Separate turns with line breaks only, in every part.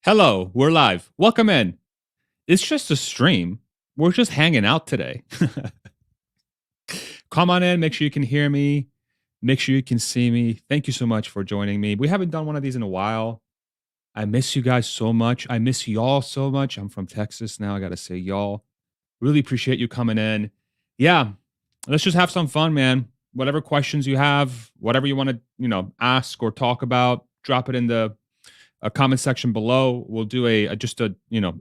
Hello, we're live. Welcome in. It's just a stream. We're just hanging out today. Come on in. Make sure you can hear me. Make sure you can see me. Thank you so much for joining me. We haven't done one of these in a while. I miss you guys so much. I miss y'all so much. I'm from Texas now. I got to say, y'all. Really appreciate you coming in. Yeah, let's just have some fun, man. Whatever questions you have, whatever you want to, ask or talk about, drop it in the a comment section below. We'll do just a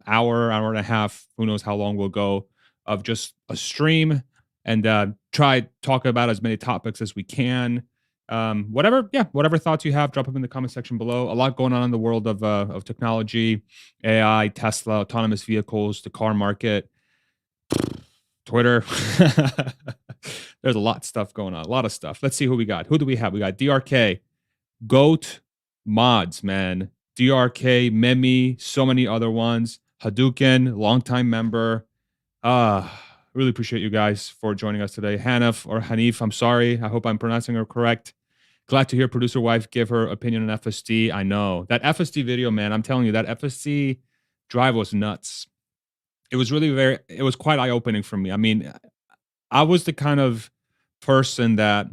hour and a half. Who knows how long we'll go of just a stream and try talk about as many topics as we can. Whatever thoughts you have, drop them in the comment section below. A lot going on in the world of technology, AI, Tesla, autonomous vehicles, the car market, Twitter. There's a lot of stuff going on. A lot of stuff. Let's see who we got. Who do we have? We got DRK, Goat, Mods, man. DRK, Memi, so many other ones. Hadouken, longtime member. Really appreciate you guys for joining us today. Hanif or Hanif, I'm sorry. I hope I'm pronouncing her correct. Glad to hear producer wife give her opinion on FSD. I know. That FSD video, man, I'm telling you, that FSD drive was nuts. It was it was quite eye-opening for me. I mean, I was the kind of person that,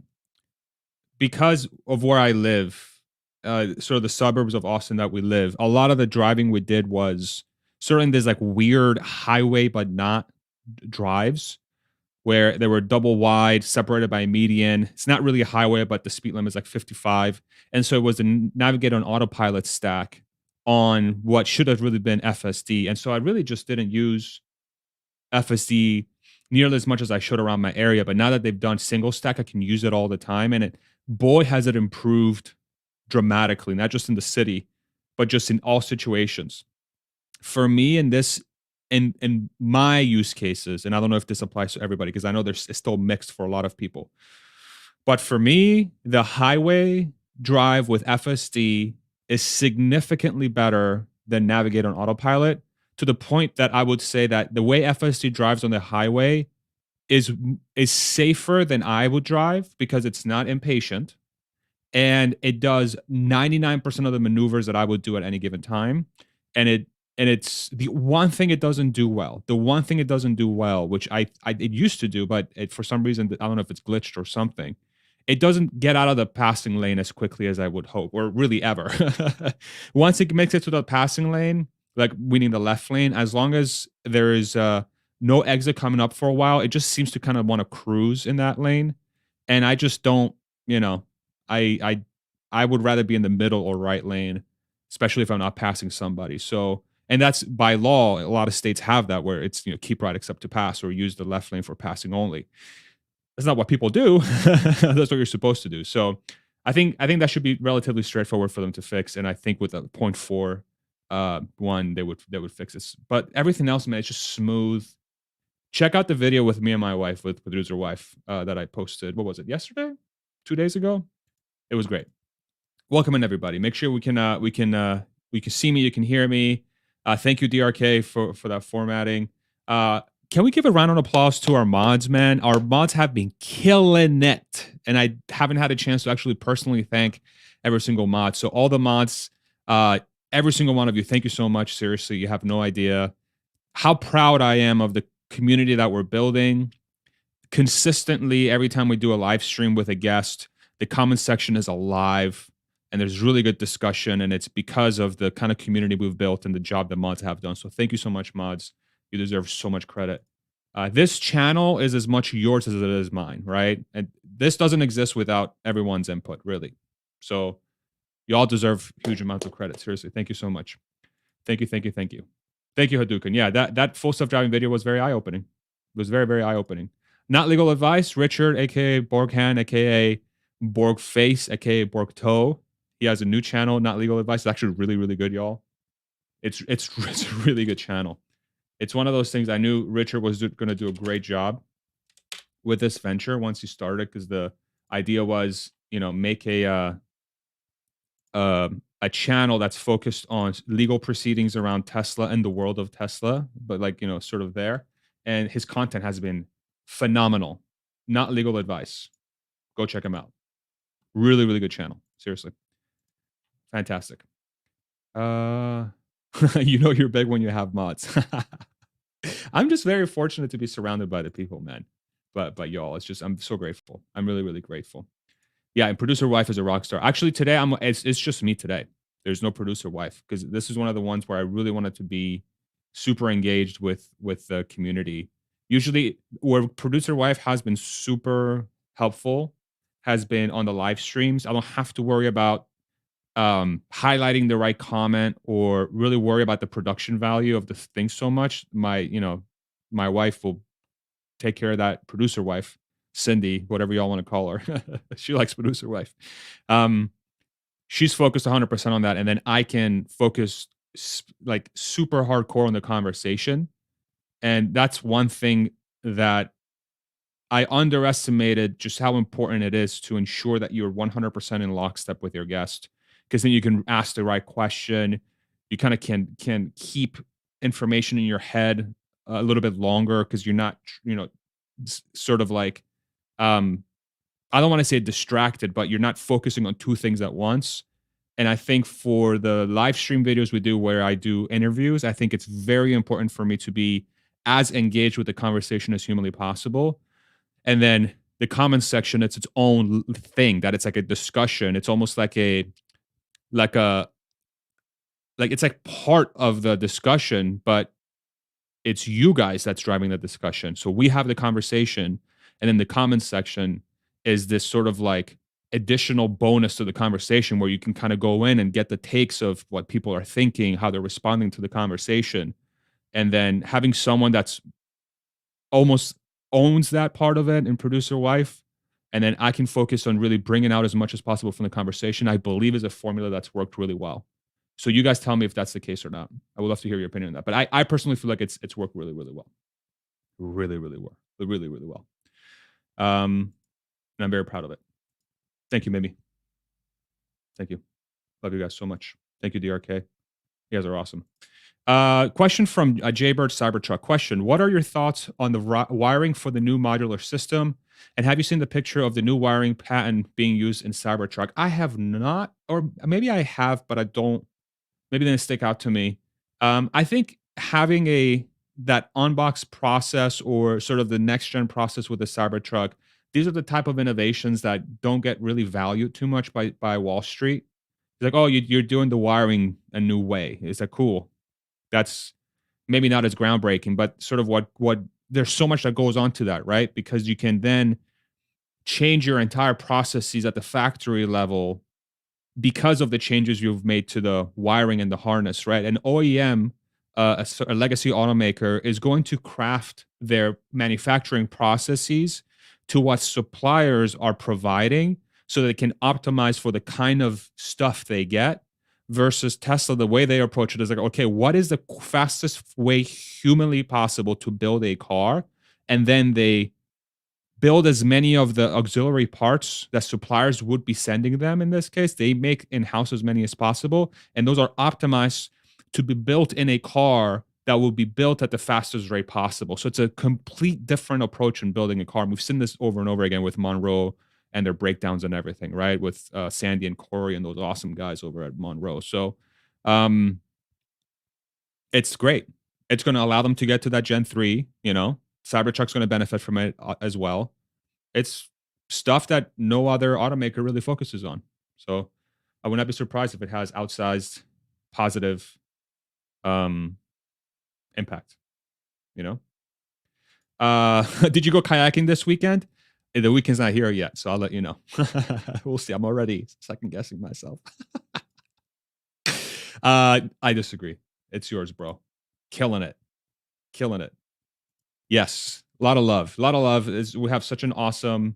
because of where I live, sort of the suburbs of Austin that we live, a lot of the driving we did was certainly there's like weird highway, but not drives where they were double wide, separated by a median. It's not really a highway, but the speed limit is like 55. And so it was a navigate on autopilot stack on what should have really been FSD. And so I really just didn't use FSD nearly as much as I should around my area. But now that they've done single stack, I can use it all the time. And boy, has it improved dramatically, not just in the city, but just in all situations. For me, in my use cases, and I don't know if this applies to everybody because I know it's still mixed for a lot of people. But for me, the highway drive with FSD is significantly better than navigate on autopilot, to the point that I would say that the way FSD drives on the highway is safer than I would drive because it's not impatient and it does 99% of the maneuvers that I would do at any given time. And it's the one thing it doesn't do well. The one thing it doesn't do well, which I it used to do, but for some reason I don't know if it's glitched or something. It doesn't get out of the passing lane as quickly as I would hope, or really ever. Once it makes it to the passing lane, like meaning the left lane, as long as there is no exit coming up for a while, it just seems to kind of want to cruise in that lane. And I just don't, you know, I I I would rather be in the middle or right lane, especially if I'm not passing somebody. So, and that's by law. A lot of states have that where it's keep right except to pass, or use the left lane for passing only. That's not what people do. That's what you're supposed to do. So I think that should be relatively straightforward for them to fix. And I think with a point four one, they would fix this. But everything else, man, it's just smooth. Check out the video with me and my wife, with producer wife, that I posted. What was it? Yesterday? 2 days ago? It was great. Welcome in, everybody. Make sure we can see me, you can hear me. Thank you, DRK, for that formatting. Can we give a round of applause to our mods, man? Our mods have been killing it, and I haven't had a chance to actually personally thank every single mod. So all the mods, every single one of you, thank you so much. Seriously, you have no idea how proud I am of the community that we're building. Consistently, every time we do a live stream with a guest, the comment section is alive and there's really good discussion. And it's because of the kind of community we've built and the job that mods have done. So thank you so much, mods. You deserve so much credit. This channel is as much yours as it is mine, right? And this doesn't exist without everyone's input, really. So you all deserve huge amounts of credit. Seriously, thank you so much. Thank you, thank you, thank you. Thank you, Hadouken. Yeah, that full self-driving video was very eye-opening. It was very, very eye-opening. Not legal advice. Richard, aka Borghan, aka Borgface, aka Borgtoe. He has a new channel, Not Legal Advice. It's actually really, really good, y'all. It's a really good channel. It's one of those things I knew Richard was going to do a great job with this venture once he started, because the idea was, make a channel that's focused on legal proceedings around Tesla and the world of Tesla, but like, sort of there. And his content has been phenomenal. Not Legal Advice. Go check him out. Really, really good channel. Seriously. Fantastic. You know you're big when you have mods. I'm just very fortunate to be surrounded by the people, man. But y'all, it's just I'm so grateful. I'm really, really grateful. Yeah, and producer wife is a rock star. Actually, today it's just me today. There's no producer wife because this is one of the ones where I really wanted to be super engaged with the community. Usually, where producer wife has been super helpful has been on the live streams. I don't have to worry about highlighting the right comment or really worry about the production value of the thing so much. My wife will take care of that producer wife, Cindy, whatever y'all want to call her. She likes producer wife. Um, she's focused 100% on that. And then I can focus like super hardcore on the conversation. And that's one thing that I underestimated just how important it is to ensure that you're 100% in lockstep with your guest, because then you can ask the right question. You kind of can keep information in your head a little bit longer because you're not, sort of like, um, I don't want to say distracted, but you're not focusing on two things at once. And I think for the live stream videos we do where I do interviews, I think it's very important for me to be as engaged with the conversation as humanly possible. And then the comments section, it's its own thing that it's like a discussion. It's almost like a like it's like part of the discussion, but it's you guys that's driving the discussion. So we have the conversation, and then the comments section is this sort of like additional bonus to the conversation where you can kind of go in and get the takes of what people are thinking, how they're responding to the conversation. And then having someone that's almost owns that part of it and producer wife, and then I can focus on really bringing out as much as possible from the conversation, I believe is a formula that's worked really well. So you guys tell me if that's the case or not. I would love to hear your opinion on that. But I personally feel like it's worked really, really well. Really, really well. Really, really well. And I'm very proud of it. Thank you, Mimi. Thank you. Love you guys so much. Thank you, DRK. You guys are awesome. Question from Jaybird Cybertruck. Question: what are your thoughts on the wiring for the new modular system? And have you seen the picture of the new wiring pattern being used in Cybertruck? I have not, or maybe I have, but I don't. Maybe they didn't stick out to me. I think having that unbox process or sort of the next gen process with the Cybertruck, these are the type of innovations that don't get really valued too much by Wall Street. It's like, oh, you're doing the wiring a new way. Is that cool? That's maybe not as groundbreaking, but sort of what there's so much that goes on to that, right? Because you can then change your entire processes at the factory level because of the changes you've made to the wiring and the harness, right? An OEM, a legacy automaker, is going to craft their manufacturing processes to what suppliers are providing so they can optimize for the kind of stuff they get. Versus Tesla, the way they approach it is like, okay, what is the fastest way humanly possible to build a car? And then they build as many of the auxiliary parts that suppliers would be sending them. In this case, they make in-house as many as possible, and those are optimized to be built in a car that will be built at the fastest rate possible. So it's a complete different approach in building a car. And we've seen this over and over again with Monroe and their breakdowns and everything, right? With Sandy and Corey and those awesome guys over at Monroe. So um, it's great. It's going to allow them to get to that Gen 3, Cybertruck's going to benefit from it as well. It's stuff that no other automaker really focuses on. So I would not be surprised if it has outsized positive um, impact. You know. Did you go kayaking this weekend? The weekend's not here yet, so I'll let you know. We'll see. I'm already second guessing myself. I disagree. It's yours, bro. Killing it. Killing it. Yes. A lot of love. A lot of love. We have such an awesome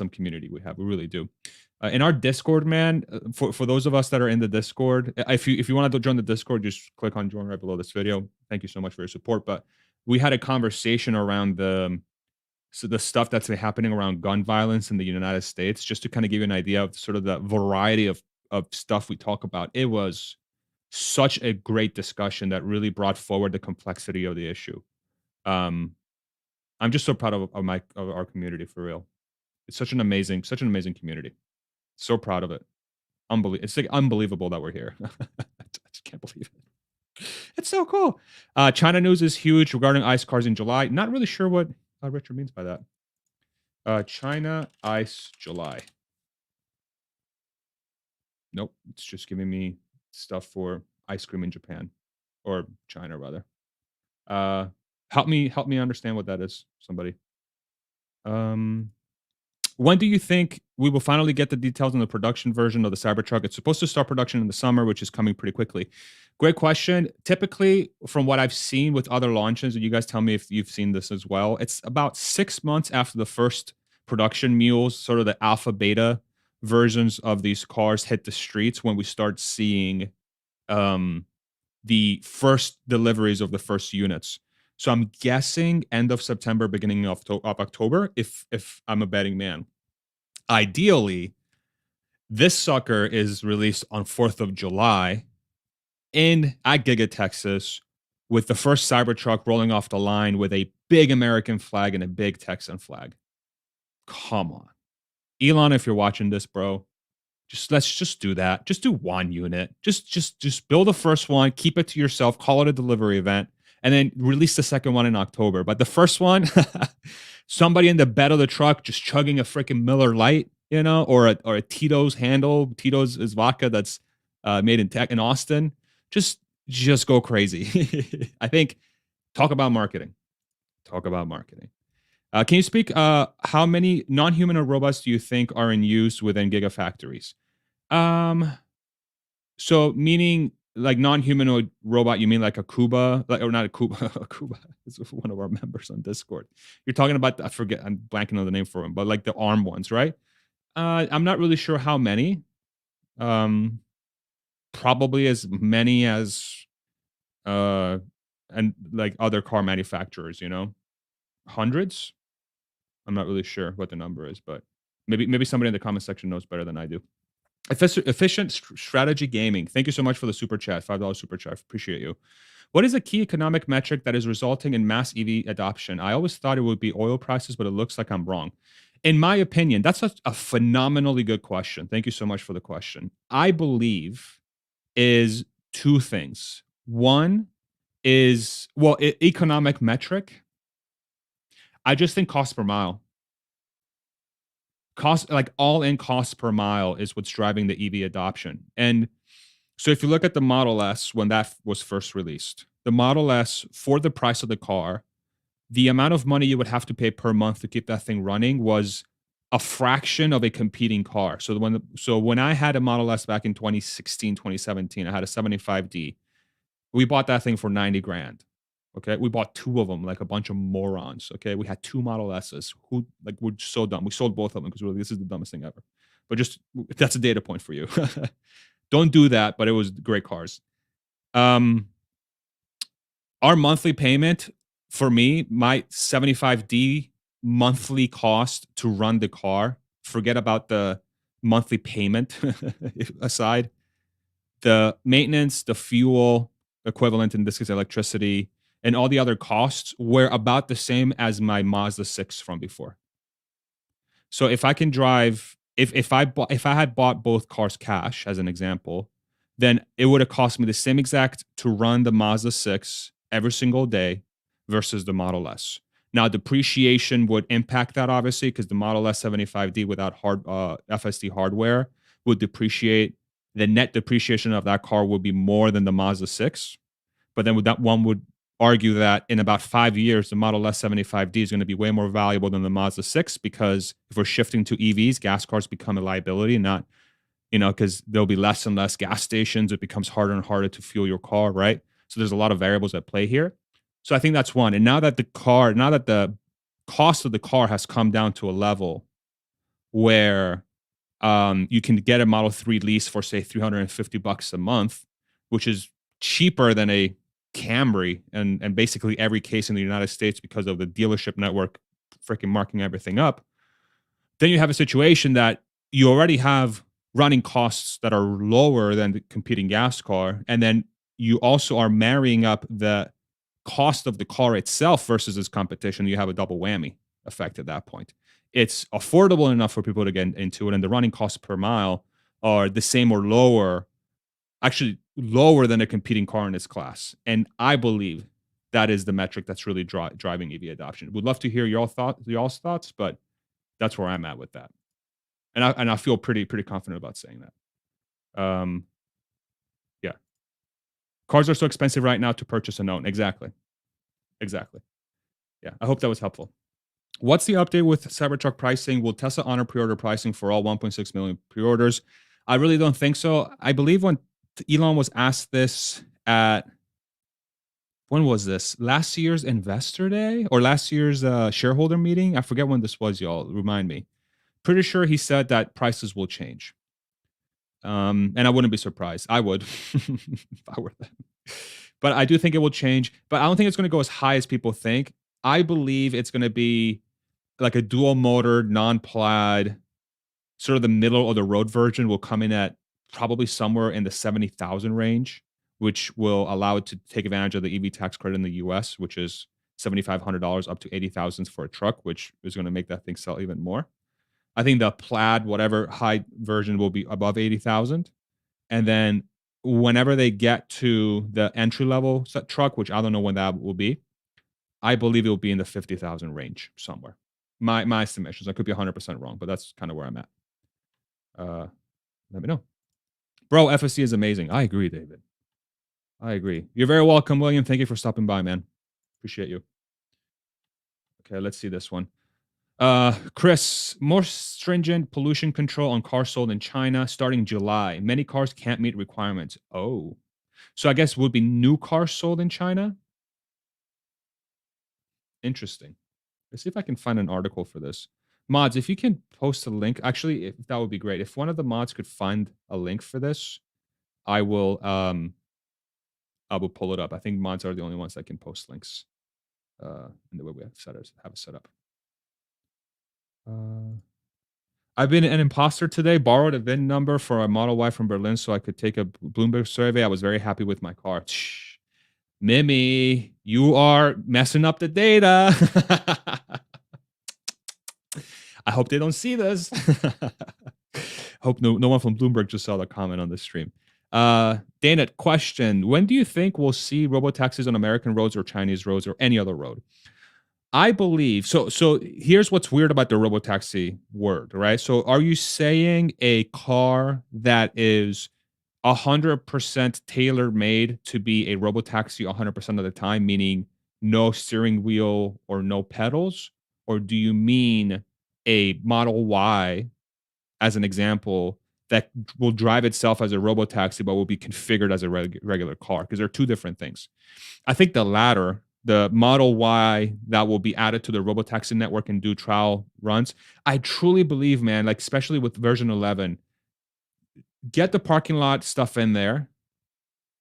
community we have. We really do. In our Discord, man, for those of us that are in the Discord, if you want to join the Discord, just click on join right below this video. Thank you so much for your support. But we had a conversation around the stuff that's been happening around gun violence in the United States, just to kind of give you an idea of sort of the variety of stuff we talk about. It was such a great discussion that really brought forward the complexity of the issue. Um, I'm just so proud of our community for real. It's such an amazing community. So proud of it. It's like unbelievable that we're here. I just can't believe it. It's so cool. China news is huge regarding ICE cars in July. Not really sure what Richard means by that. China ICE July. Nope, it's just giving me stuff for ice cream in Japan or China rather. Uh, help me understand what that is. Somebody. Um, When do you think we will finally get the details on the production version of the Cybertruck? It's supposed to start production in the summer, which is coming pretty quickly. Great question. Typically, from what I've seen with other launches, and you guys tell me if you've seen this as well, it's about 6 months after the first production mules, sort of the alpha beta versions of these cars hit the streets when we start seeing um, the first deliveries of the first units. So I'm guessing end of September, beginning of October, if I'm a betting man. Ideally, this sucker is released on 4th of July at Giga Texas with the first Cybertruck rolling off the line with a big American flag and a big Texan flag. Come on. Elon, if you're watching this, bro, let's just do that. Just do one unit. Just build the first one, keep it to yourself, call it a delivery event, and then release the second one in October. But the first one, somebody in the bed of the truck just chugging a freaking Miller Lite, or a Tito's handle. Tito's is vodka that's made in Austin. Just go crazy. I think talk about marketing. Talk about marketing. Can you speak? How many non-humanoid robots do you think are in use within gigafactories? Um, so meaning like non-humanoid robot, you mean like a Kuba, like or not a Kuba, a Kuba is one of our members on Discord. You're talking about I forget, I'm blanking on the name for him, but like the arm ones, right? I'm not really sure how many. Um, Probably as many as and like other car manufacturers, hundreds. I'm not really sure what the number is, but maybe somebody in the comment section knows better than I do. Efficient strategy gaming. Thank you so much for the super chat. $5 super chat. Appreciate you. What is a key economic metric that is resulting in mass EV adoption? I always thought it would be oil prices, but it looks like I'm wrong. In my opinion, that's a phenomenally good question. Thank you so much for the question. I believe is two things. One is, well, economic metric. I just think cost per mile. Cost, like all in cost per mile is what's driving the EV adoption. And so if you look at the Model S when that was first released, the Model S for the price of the car, the amount of money you would have to pay per month to keep that thing running was a fraction of a competing car. So when I had a Model S back in 2016, 2017, I had a 75D. We bought that thing for 90 grand. Okay. We bought two of them like a bunch of morons. Okay. We had two Model S's who like we're so dumb. We sold both of them because really this is the dumbest thing ever. But just that's a data point for you. Don't do that, but it was great cars. Our monthly payment for me, my 75D monthly cost to run the car, forget about the monthly payment aside, the maintenance, the fuel equivalent, in this case, electricity, and all the other costs were about the same as my Mazda 6 from before. So if I can drive, if I had bought both cars cash as an example, then it would have cost me the same exact to run the Mazda 6 every single day versus the Model S. Now depreciation would impact that obviously because the Model S 75D without FSD hardware would depreciate. The net depreciation of that car would be more than the Mazda 6. But then one would argue that in about 5 years, the Model S 75D is going to be way more valuable than the Mazda 6 because if we're shifting to EVs, gas cars become a liability, not, because there'll be less and less gas stations. It becomes harder and harder to fuel your car, right? So there's a lot of variables at play here. So I think that's one. And now that the cost of the car has come down to a level where you can get a Model 3 lease for say $350 a month, which is cheaper than a Camry and basically every case in the United States because of the dealership network freaking marking everything up. Then you have a situation that you already have running costs that are lower than the competing gas car. And then you also are marrying up the cost of the car itself versus its competition. You have a double whammy effect at that point. It's affordable enough for people to get into it, and the running cost per mile are the same or lower, actually lower than a competing car in its class. And I believe that is the metric that's really driving EV adoption. Would love to hear y'all's thoughts, but that's where I'm at with that. And I feel pretty confident about saying that. Yeah, cars are so expensive right now to purchase and own. Exactly, exactly. Yeah, I hope that was helpful. What's the update with Cybertruck pricing? Will Tesla honor pre-order pricing for all 1.6 million pre-orders? I really don't think so. I believe when Elon was asked this at, when was this? Last year's investor day or last year's shareholder meeting? I forget when this was, y'all. Remind me. Pretty sure he said that prices will change. And I wouldn't be surprised. I would if I were them. But I do think it will change. But I don't think it's going to go as high as people think. I believe it's going to be like a dual motor, non-plaid, sort of the middle of the road version will come in at probably somewhere in the 70,000 range, which will allow it to take advantage of the EV tax credit in the US, which is $7,500 up to 80,000 for a truck, which is going to make that thing sell even more. I think the plaid, whatever high version will be above 80,000. And then whenever they get to the entry level truck, which I don't know when that will be, I believe it will be in the 50,000 range somewhere. My estimations. I could be 100% wrong, but that's kind of where I'm at. Let me know. Bro, FSD is amazing. I agree, David. I agree. You're very welcome, William. Thank you for stopping by, man. Appreciate you. Okay, let's see this one. Chris, more stringent pollution control on cars sold in China starting July. Many cars can't meet requirements. Oh. So I guess would be new cars sold in China? Interesting. Let's see if I can find an article for this. Mods, if you can post a link, actually, if that would be great. If one of the mods could find a link for this, I will pull it up. I think mods are the only ones that can post links in the way we have it set up. I've been an imposter today, borrowed a VIN number for a Model Y from Berlin so I could take a Bloomberg survey. I was very happy with my car. Mimi, you are messing up the data. I hope they don't see this. Hope no one from Bloomberg just saw the comment on the stream. Dana, question. When do you think we'll see robotaxis on American roads or Chinese roads or any other road? I believe so. So here's what's weird about the robotaxi word, right? So are you saying a car that is 100% tailor made to be a robotaxi 100% of the time, meaning no steering wheel or no pedals? Or do you mean a Model Y, as an example, that will drive itself as a robotaxi but will be configured as a regular car? Because they're two different things. I think the latter, the Model Y that will be added to the robotaxi network and do trial runs, I truly believe, man, like especially with version 11, get the parking lot stuff in there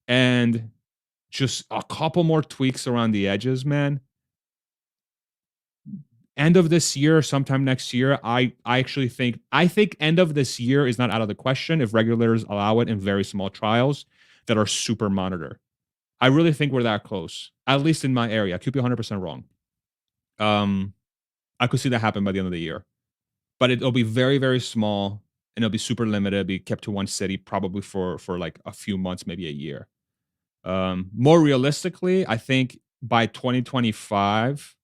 and just a couple more tweaks around the edges, man. End of this year, sometime next year, I actually think end of this year is not out of the question if regulators allow it in very small trials that are super monitor. I really think we're that close, at least in my area. I could be 100% wrong. I could see that happen by the end of the year, but it'll be very, very small and it'll be super limited. It'll be kept to one city, probably for like a few months, maybe a year. More realistically, I think by 2025,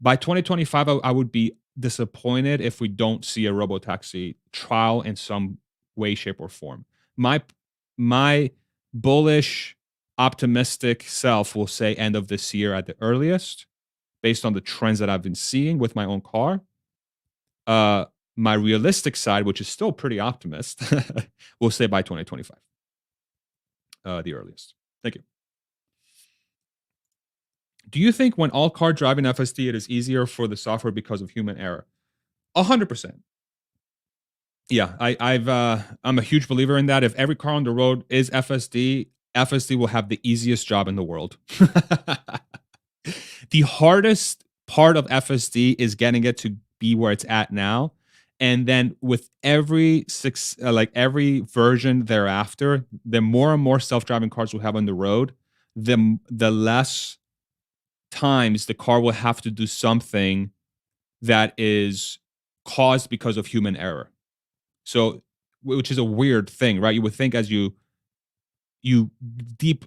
I would be disappointed if we don't see a robotaxi trial in some way, shape, or form. My bullish, optimistic self will say end of this year at the earliest, based on the trends that I've been seeing with my own car. My realistic side, which is still pretty optimist, will say by 2025, the earliest. Thank you. Do you think when all car driving FSD, it is easier for the software because of human error? 100%. Yeah, I'm a huge believer in that. If every car on the road is FSD, FSD will have the easiest job in the world. The hardest part of FSD is getting it to be where it's at now. And then with every every version thereafter, the more and more self-driving cars we'll have on the road, the less times the car will have to do something that is caused because of human error. So which is a weird thing, right? You would think as you deep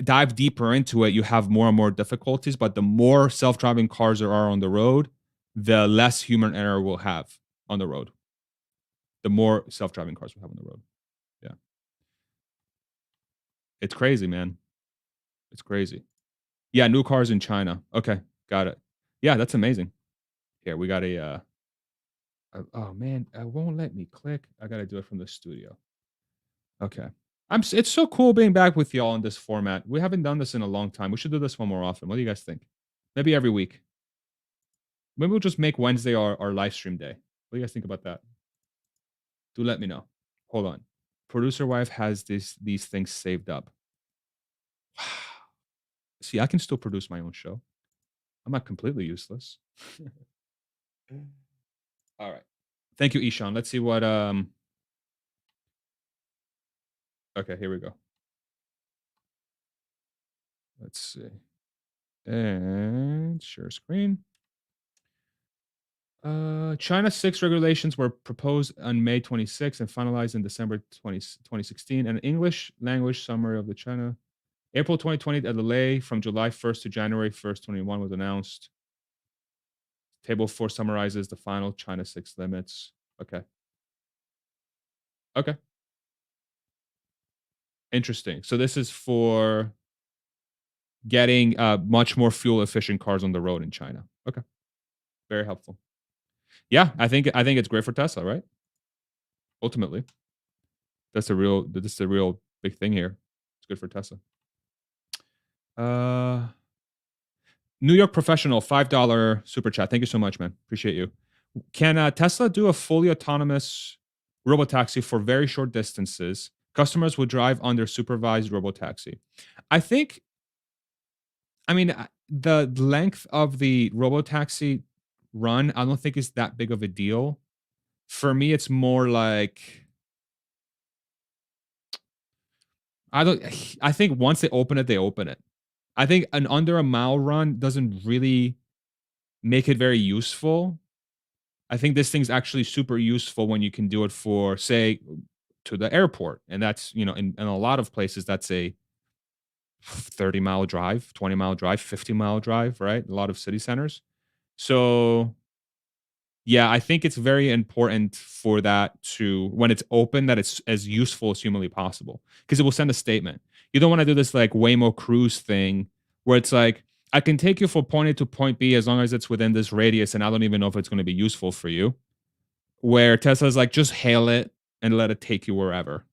dive deeper into it, you have more and more difficulties, but the more self-driving cars there are on the road, the less human error we'll have on the road. The more self-driving cars we have on the road. Yeah. It's crazy, man. It's crazy. Yeah, new cars in China. Okay, got it. Yeah, that's amazing. Here, we got oh man, it won't let me click. I gotta do it from the studio. Okay. It's so cool being back with y'all in this format. We haven't done this in a long time. We should do this one more often. What do you guys think? Maybe every week. Maybe we'll just make Wednesday our live stream day. What do you guys think about that? Do let me know. Hold on. Producer wife has these things saved up. See, I can still produce my own show. I'm not completely useless. All right. Thank you, Ishan. Let's see what okay, here we go. Let's see. And share screen. China 6 regulations were proposed on May 26 and finalized in December 2016. An English language summary of the China. April 2020, a delay from July 1st to January 1st, 21 was announced. Table 4 summarizes the final China 6 limits. Okay. Okay. Interesting. So this is for getting much more fuel efficient cars on the road in China. Okay. Very helpful. Yeah, I think it's great for Tesla, right? Ultimately. That's the real big thing here. It's good for Tesla. New York Professional, $5 super chat. Thank you so much, man. Appreciate you. Can Tesla do a fully autonomous robotaxi for very short distances? Customers will drive on their supervised robotaxi. I mean, the length of the robotaxi run, I don't think is that big of a deal. For me, it's more like I think once they open it, they open it. I think an under a mile run doesn't really make it very useful. I think this thing's actually super useful when you can do it for, say, to the airport. And that's, in a lot of places, that's a 30-mile drive, 20-mile drive, 50-mile drive, right? A lot of city centers. So yeah, I think it's very important for that to, when it's open, that it's as useful as humanly possible because it will send a statement. You don't want to do this like Waymo Cruise thing where it's like, I can take you from point A to point B as long as it's within this radius, and I don't even know if it's going to be useful for you. Where Tesla's like, just hail it and let it take you wherever.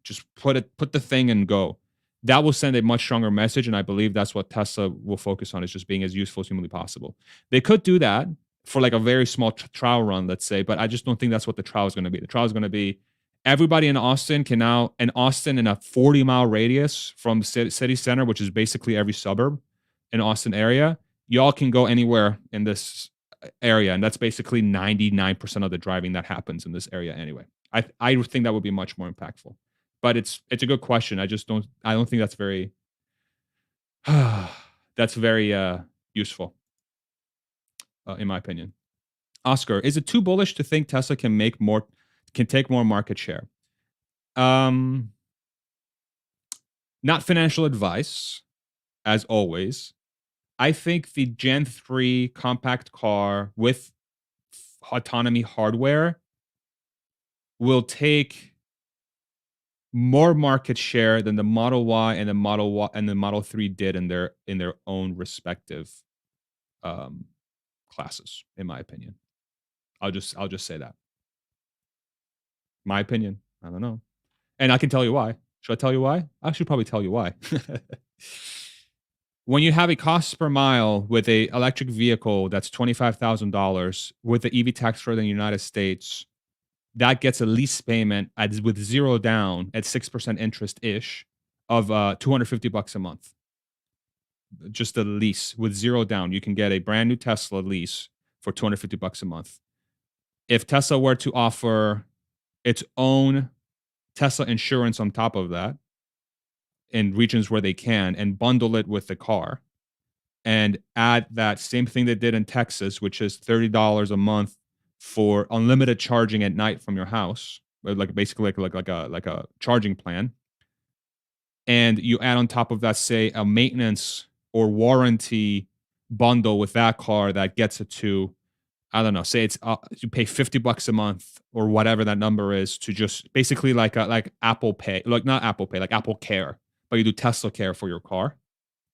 Just put the thing and go. That will send a much stronger message, and I believe that's what Tesla will focus on, is just being as useful as humanly possible. They could do that for like a very small trial run, let's say, but I just don't think that's what the trial is going to be. The trial is going to be everybody in Austin can now, in Austin, in a 40-mile radius from the city center, which is basically every suburb in Austin area, y'all can go anywhere in this area, and that's basically 99% of the driving that happens in this area anyway. I think that would be much more impactful. But it's a good question. I don't think that's very useful, in my opinion. Oscar, is it too bullish to think Tesla can take more market share? Not financial advice, as always. I think the Gen 3 compact car with autonomy hardware will take more market share than the Model Y and the Model 3 did in their own respective classes, in my opinion. I'll just say that. My opinion. I don't know. And I can tell you why. Should I tell you why? I should probably tell you why. When you have a cost per mile with a electric vehicle that's $25,000 with the EV tax credit in the United States, that gets a lease payment with zero down at 6% interest ish of $250 a month. Just a lease with zero down. You can get a brand new Tesla lease for $250 a month. If Tesla were to offer its own Tesla insurance on top of that in regions where they can and bundle it with the car and add that same thing they did in Texas, which is $30 a month for unlimited charging at night from your house, like basically like a charging plan, and you add on top of that, say, a maintenance or warranty bundle with that car that gets it to, I don't know, say it's you pay $50 a month or whatever that number is to just basically like Apple Pay, like not Apple Pay, like Apple Care, but you do Tesla Care for your car.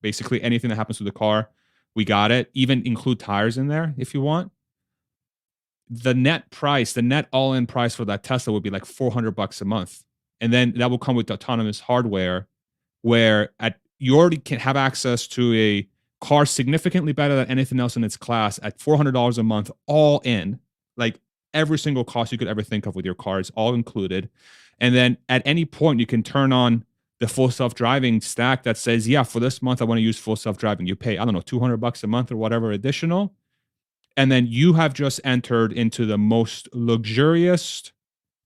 Basically, anything that happens to the car, we got it. Even include tires in there if you want. The net price, the net all-in price for that Tesla would be like $400 a month. And then that will come with autonomous hardware where you already can have access to a car significantly better than anything else in its class at $400 a month, all in. Like every single cost you could ever think of with your car is all included. And then at any point, you can turn on the full self-driving stack that says, yeah, for this month, I want to use full self-driving. You pay, I don't know, $200 a month or whatever additional. And then you have just entered into the most luxurious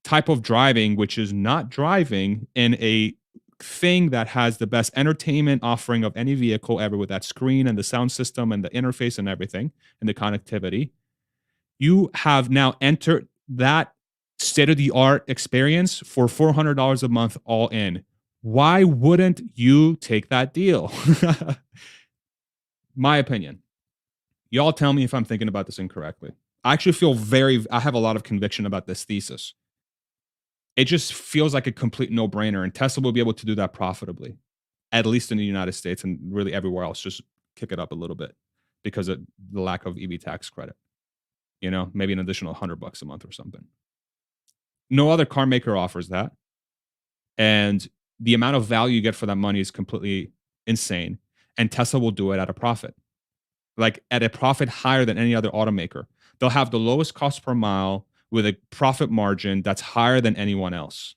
type of driving, which is not driving in a thing that has the best entertainment offering of any vehicle ever, with that screen and the sound system and the interface and everything and the connectivity. You have now entered that state of the art experience for $400 a month all in. Why wouldn't you take that deal? My opinion. Y'all tell me if I'm thinking about this incorrectly. I actually I have a lot of conviction about this thesis. It just feels like a complete no-brainer, and Tesla will be able to do that profitably, at least in the United States and really everywhere else. Just kick it up a little bit because of the lack of EV tax credit. You know, maybe an additional $100 a month or something. No other car maker offers that, and the amount of value you get for that money is completely insane. And Tesla will do it at a profit, like at a profit higher than any other automaker. They'll have the lowest cost per mile with a profit margin that's higher than anyone else.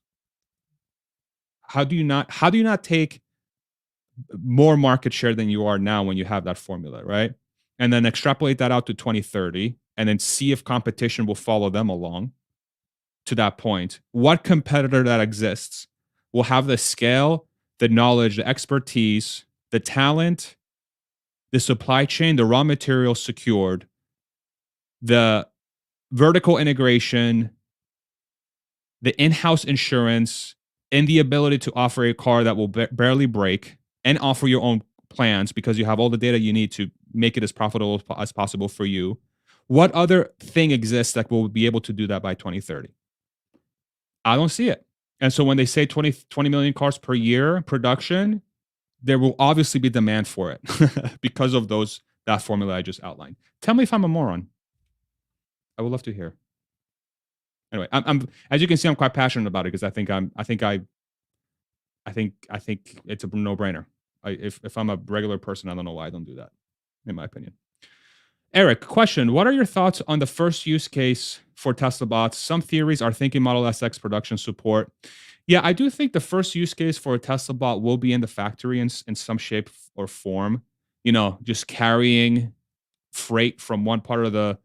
How do you not take more market share than you are now when you have that formula, right? And then extrapolate that out to 2030 and then see if competition will follow them along to that point. What competitor that exists will have the scale, the knowledge, the expertise, the talent, the supply chain, the raw materials secured, the vertical integration, the in-house insurance, and the ability to offer a car that will barely break and offer your own plans because you have all the data you need to make it as profitable as possible for you. What other thing exists that will be able to do that by 2030? I don't see it. And so when they say 20 million cars per year production, there will obviously be demand for it because of that formula I just outlined. Tell me if I'm a moron. I would love to hear. Anyway, I'm as you can see, I'm quite passionate about it because I think it's a no brainer. If I'm a regular person, I don't know why I don't do that, in my opinion. Eric, question: what are your thoughts on the first use case for Tesla bots? Some theories are thinking Model SX production support. Yeah, I do think the first use case for a Tesla bot will be in the factory in some shape or form. You know, just carrying freight from one part of the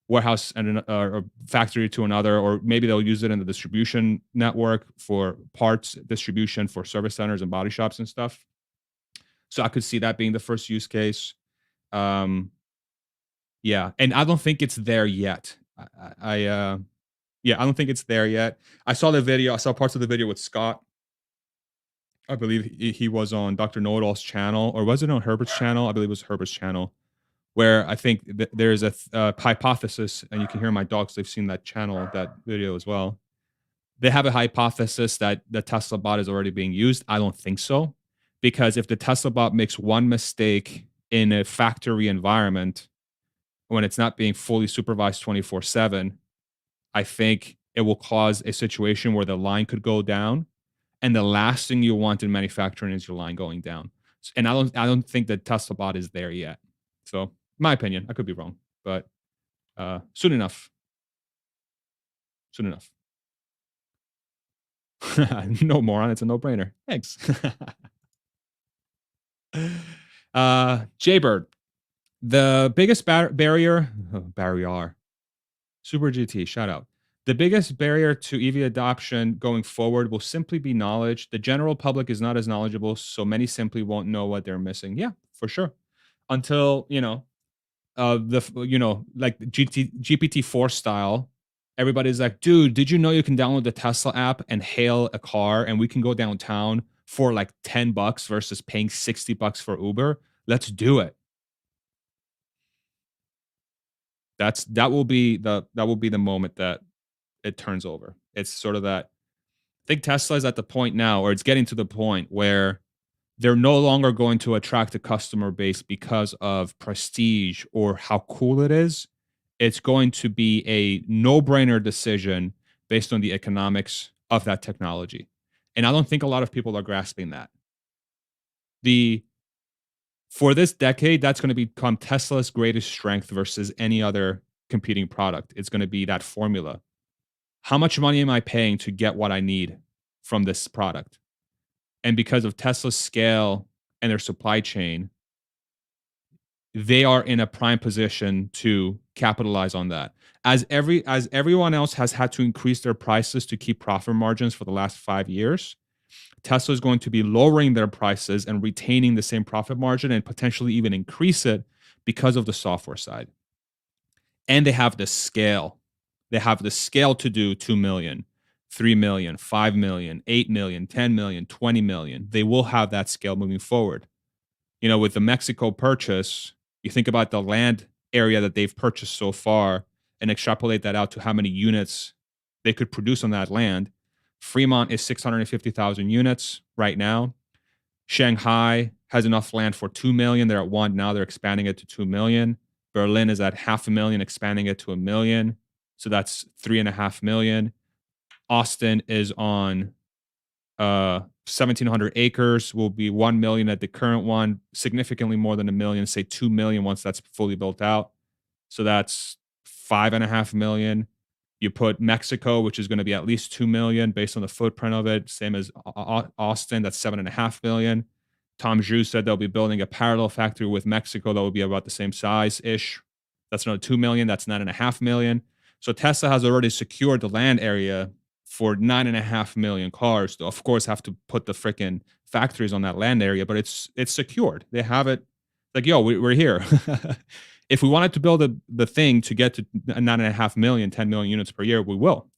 warehouse and or factory to another, or maybe they'll use it in the distribution network for parts distribution for service centers and body shops and stuff. So I could see that being the first use case. Yeah, and I don't think it's there yet. Yeah, I don't think it's there yet. I saw the video. I saw parts of the video with Scott. I believe he was on Dr. Know-It-All's channel, or was it on Herbert's channel? I believe it was Herbert's channel, where I think there's a hypothesis, and you can hear my dogs. They've seen that channel, that video as well. They have a hypothesis that the Tesla bot is already being used. I don't think so, because if the Tesla bot makes one mistake in a factory environment when it's not being fully supervised 24/7, I think it will cause a situation where the line could go down, and the last thing you want in manufacturing is your line going down. And I don't think that Tesla bot is there yet. So, my opinion, I could be wrong, but soon enough. Soon enough. No moron, it's a no-brainer. Thanks. Jaybird, the biggest barrier, Super GT, shout out. The biggest barrier to EV adoption going forward will simply be knowledge. The general public is not as knowledgeable, so many simply won't know what they're missing. Yeah, for sure. Until, like GPT-4 style, Everybody's like, dude, did you know you can download the Tesla app and hail a car and we can go downtown for like $10 versus paying $60 for Uber? Let's do it. That will be the moment that it turns over. It's sort of that. I think Tesla is at the point now, or it's getting to the point where they're no longer going to attract a customer base because of prestige or how cool it is. It's going to be a no-brainer decision based on the economics of that technology. And I don't think a lot of people are grasping that. The For this decade, that's going to become Tesla's greatest strength versus any other competing product. It's going to be that formula. How much money am I paying to get what I need from this product? And because of Tesla's scale and their supply chain, they are in a prime position to capitalize on that. As everyone else has had to increase their prices to keep profit margins for the last 5 years, Tesla is going to be lowering their prices and retaining the same profit margin and potentially even increase it because of the software side. And they have the scale. They have the scale to do 2 million, 3 million, 5 million, 8 million, 10 million, 20 million. They will have that scale moving forward. With the Mexico purchase, you think about the land area that they've purchased so far and extrapolate that out to how many units they could produce on that land. Fremont is 650,000 units right now. Shanghai has enough land for 2 million. They're at 1 now. They're expanding it to 2 million. Berlin is at 500,000, expanding it to 1 million. So that's 3.5 million. Austin is on 1,700 acres, will be 1 million at the current one, significantly more than 1 million, say 2 million once that's fully built out. So that's 5.5 million. You put Mexico, which is going to be at least 2 million based on the footprint of it, same as Austin, that's 7.5 million. Tom Zhu said they'll be building a parallel factory with Mexico that will be about the same size ish. That's another 2 million. That's 9.5 million. So Tesla has already secured the land area for 9.5 million cars. They'll, of course, have to put the freaking factories on that land area, but it's secured. They have it. Like, yo, we're here. If we wanted to build the thing to get to 9.5 million, 10 million units per year, we will.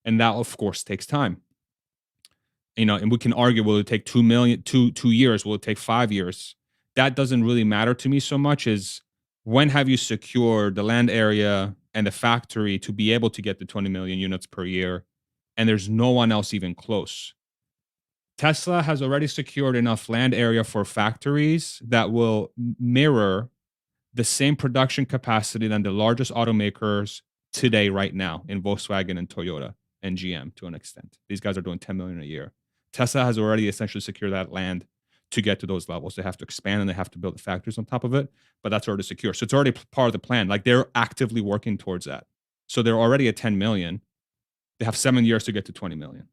And that, of course, takes time. And we can argue, will it take 2 million, 2 years? Will it take 5 years? That doesn't really matter to me so much as when have you secured the land area and the factory to be able to get to 20 million units per year? And there's no one else even close. Tesla has already secured enough land area for factories that will mirror the same production capacity than the largest automakers today, right now, in Volkswagen and Toyota and GM to an extent. These guys are doing 10 million a year. Tesla has already essentially secured that land to get to those levels. They have to expand and they have to build the factories on top of it, but that's already secure. So it's already part of the plan. Like, they're actively working towards that. So they're already at 10 million. They have 7 years to get to 20 million.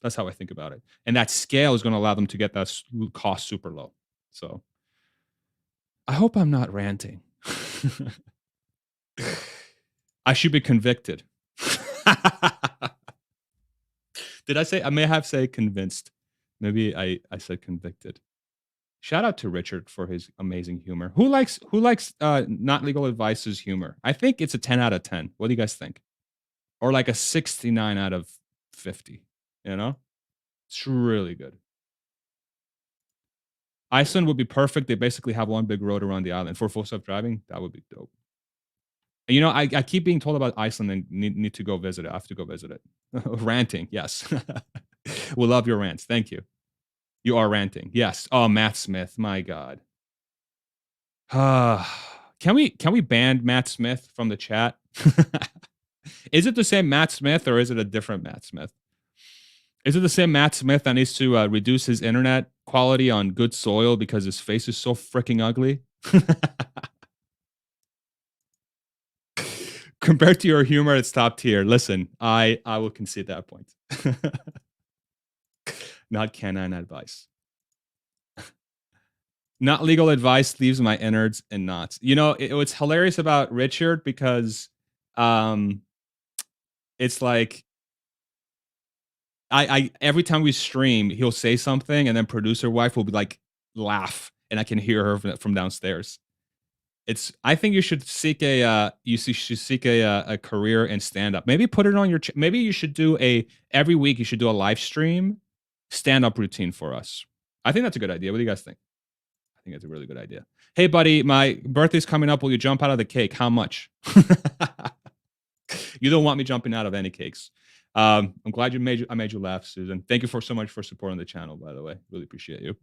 That's how I think about it. And that scale is going to allow them to get that cost super low. So I hope I'm not ranting. I should be convicted. Did I say? I may have said convinced. Maybe I said convicted. Shout out to Richard for his amazing humor. Who likes Not Legal Advice's humor? I think it's a 10 out of 10. What do you guys think? Or like a 69 out of 50, It's really good. Iceland would be perfect. They basically have one big road around the island. For full self-driving, that would be dope. I keep being told about Iceland and need to go visit it. I have to go visit it. Ranting, yes. We love your rants. Thank you. You are ranting. Yes. Oh, Matt Smith. My God. Can we ban Matt Smith from the chat? Is it the same Matt Smith or is it a different Matt Smith? Is it the same Matt Smith that needs to reduce his internet quality on good soil because his face is so freaking ugly? Compared to your humor, it's top tier. Listen, I will concede that point. Not canine advice. Not legal advice leaves my innards in knots. What's hilarious about Richard because it's like I every time we stream, he'll say something and then producer wife will be like laugh and I can hear her from downstairs. I think you should seek should seek a career in stand up. Maybe put it on your. Maybe you should do every week. You should do a live stream stand up routine for us. I think that's a good idea. What do you guys think? I think that's a really good idea. Hey, buddy, my birthday's coming up. Will you jump out of the cake? How much? You don't want me jumping out of any cakes. I'm glad I made you laugh, Susan. Thank you so much for supporting the channel, by the way. Really appreciate you.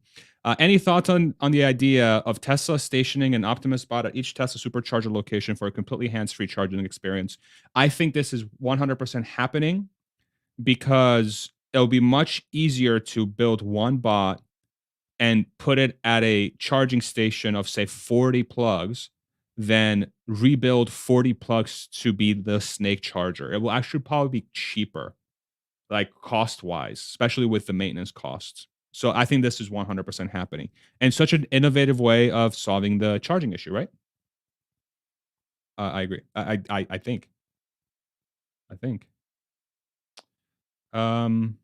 Any thoughts on the idea of Tesla stationing an Optimus bot at each Tesla supercharger location for a completely hands-free charging experience? I think this is 100% happening because it'll be much easier to build one bot and put it at a charging station of, say, 40 plugs than rebuild 40 plugs to be the snake charger. It will actually probably be cheaper, like cost wise, especially with the maintenance costs. So I think this is 100% happening and such an innovative way of solving the charging issue, right? I agree. I think. I think. Um,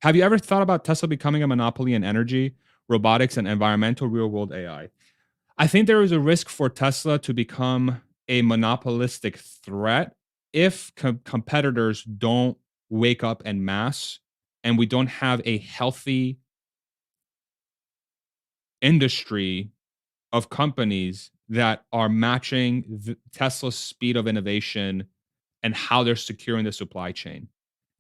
have you ever thought about Tesla becoming a monopoly in energy, robotics, and environmental real world AI? I think there is a risk for Tesla to become a monopolistic threat if competitors don't wake up en masse and we don't have a healthy industry of companies that are matching Tesla's speed of innovation and how they're securing the supply chain.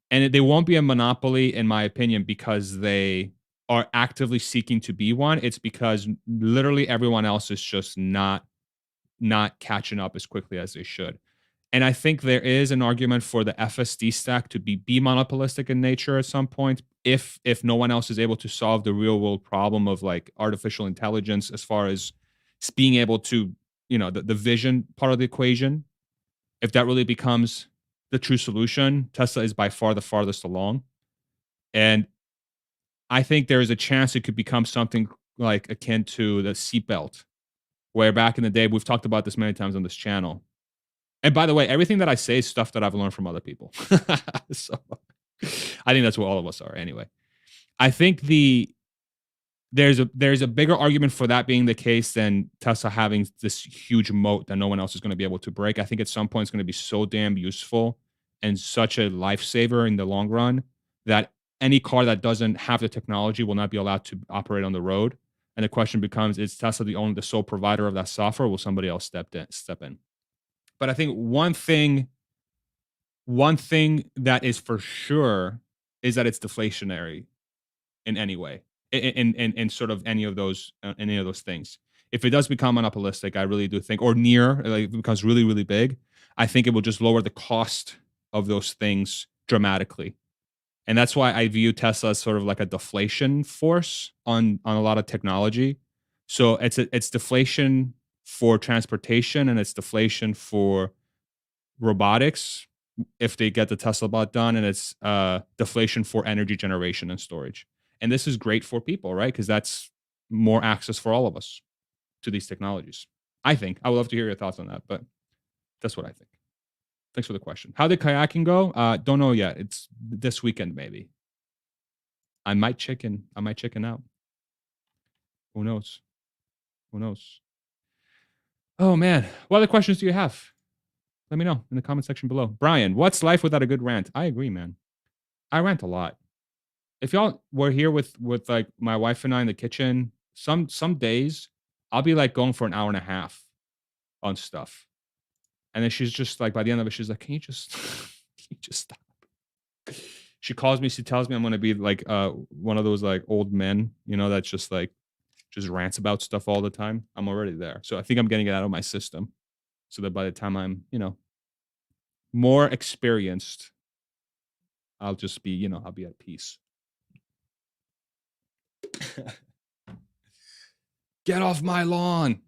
And they won't be a monopoly, in my opinion, because they are actively seeking to be one. It's because literally everyone else is just not catching up as quickly as they should. And I think there is an argument for the FSD stack to be monopolistic in nature at some point if no one else is able to solve the real world problem of like artificial intelligence as far as being able to, the vision part of the equation. If that really becomes the true solution, Tesla is by far the farthest along. And I think there is a chance it could become something like akin to the seatbelt, where back in the day, we've talked about this many times on this channel. And by the way, everything that I say is stuff that I've learned from other people. So I think that's what all of us are anyway. I think there's a bigger argument for that being the case than Tesla having this huge moat that no one else is going to be able to break. I think at some point it's going to be so damn useful and such a lifesaver in the long run that any car that doesn't have the technology will not be allowed to operate on the road. And the question becomes: is Tesla the sole provider of that software? Or will somebody else step in? But I think one thing that is for sure is that it's deflationary in any way, in sort of any of those things. If it does become monopolistic, I really do think, or near, like it becomes really, really big, I think it will just lower the cost of those things dramatically. And that's why I view Tesla as sort of like a deflation force on a lot of technology. So it's deflation for transportation and it's deflation for robotics if they get the Tesla bot done, and it's deflation for energy generation and storage. And this is great for people, right? Because that's more access for all of us to these technologies. I think. I would love to hear your thoughts on that, but that's what I think. Thanks for the question. How did kayaking go? Don't know yet. It's this weekend, maybe. I might chicken out. Who knows? Who knows? Oh man. What other questions do you have? Let me know in the comment section below. Brian, what's life without a good rant? I agree, man. I rant a lot. If y'all were here with like my wife and I in the kitchen, some days I'll be like going for an hour and a half on stuff. And then she's just like, by the end of it, she's like, can you just stop? She calls me, she tells me I'm gonna be like one of those like old men, that's just like just rants about stuff all the time. I'm already there. So I think I'm getting it out of my system so that by the time I'm, more experienced, I'll just be, I'll be at peace. Get off my lawn.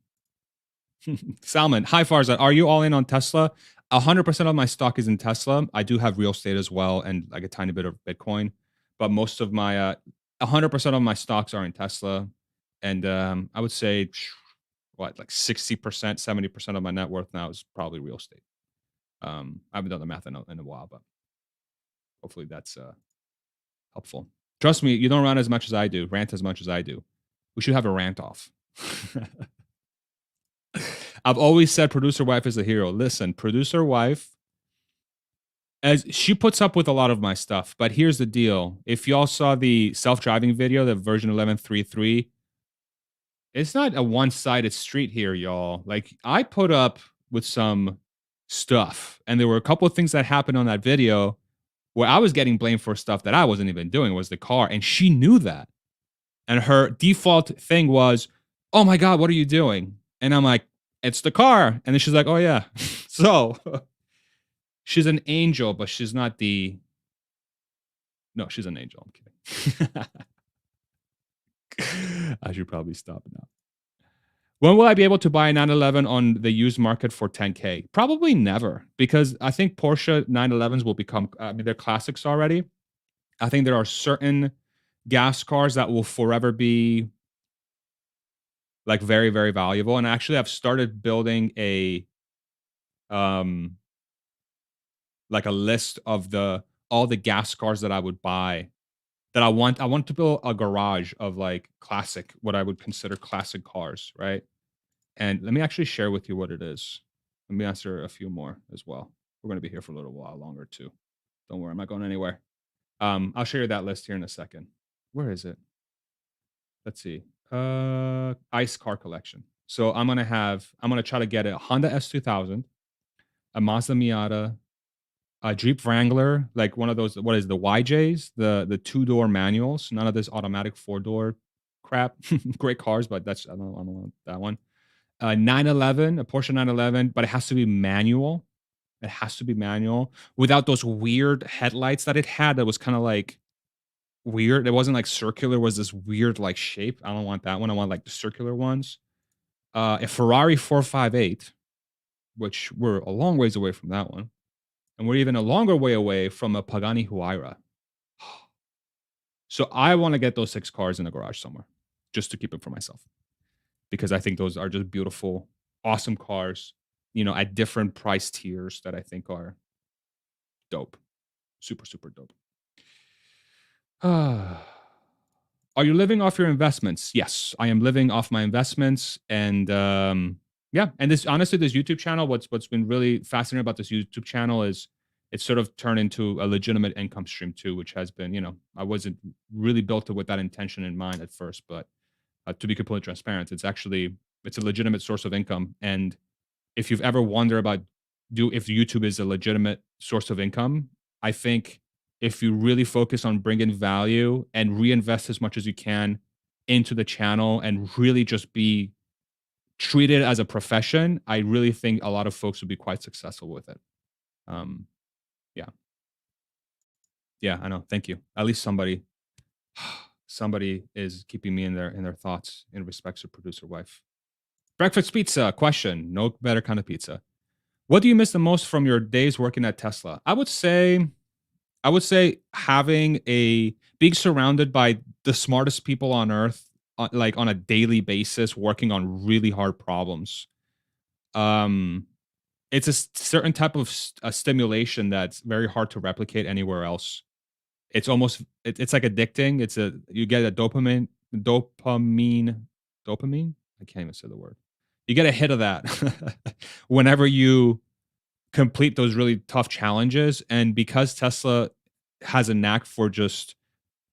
Salmon, hi Farzad. Are you all in on Tesla? 100% of my stock is in Tesla. I do have real estate as well and like a tiny bit of Bitcoin, but most of my 100% of my stocks are in Tesla. And I would say like 60%, 70% of my net worth now is probably real estate. I haven't done the math in a while, but hopefully that's helpful. Trust me, you don't rant as much as I do, we should have a rant off. I've always said producer wife is a hero. Listen, producer wife, as she puts up with a lot of my stuff, but here's the deal. If y'all saw the self-driving video, the version 11.3.3, it's not a one-sided street here, y'all. Like, I put up with some stuff, and there were a couple of things that happened on that video where I was getting blamed for stuff that I wasn't even doing. It was the car, and she knew that. And her default thing was, "Oh my god, what are you doing?" And I'm like, "It's the car." And then she's like, "Oh yeah." So she's an angel, but she's not the. No, she's an angel. I'm kidding. I should probably stop now. When will I be able to buy a 911 on the used market for 10K? Probably never, because I think Porsche 911s will become, I mean, they're classics already. I think there are certain gas cars that will forever be like very, very valuable. And actually, I've started building um, like a list of all the gas cars that I would buy that I want. I want to build a garage of like classic, what I would consider classic cars, right? And let me actually share with you what it is. Let me answer a few more as well. We're going to be here for a little while longer too. Don't worry, I'm not going anywhere. I'll share you that list here in a second. Where is it? Let's see. ICE car collection. So I'm gonna try to get a Honda S2000, a Mazda Miata, a Jeep Wrangler, like one of those. What is the YJs? The two-door manuals. None of this automatic four-door crap. Great cars, but I don't want that one. A 911, a Porsche 911, but it has to be manual. It has to be manual without those weird headlights that it had. That was kind of like weird. It wasn't like circular. It was this weird like shape. I don't want that one. I want like the circular ones. A Ferrari 458, which we're a long ways away from that one, and we're even a longer way away from a Pagani Huayra. So I want to get those 6 cars in the garage somewhere, just to keep it for myself, because I think those are just beautiful, awesome cars, at different price tiers that I think are dope. Super, super dope. Are you living off your investments? Yes, I am living off my investments. And yeah, and this honestly, this YouTube channel, what's been really fascinating about this YouTube channel is it's sort of turned into a legitimate income stream too, which has been, I wasn't really built it with that intention in mind at first, but to be completely transparent, it's a legitimate source of income. And if you've ever wondered about if YouTube is a legitimate source of income, I think if you really focus on bringing value and reinvest as much as you can into the channel and really just be treated as a profession, I really think a lot of folks would be quite successful with it. Um, yeah, yeah, I know. Thank you. At least somebody is keeping me in their thoughts in respects to producer wife. Breakfast pizza question. No better kind of pizza. What do you miss the most from your days working at Tesla? I would say being surrounded by the smartest people on earth, like on a daily basis, working on really hard problems. Um, it's a certain type of stimulation that's very hard to replicate anywhere else. It's like addicting. You get a dopamine. I can't even say the word. You get a hit of that whenever you complete those really tough challenges. And because Tesla has a knack for just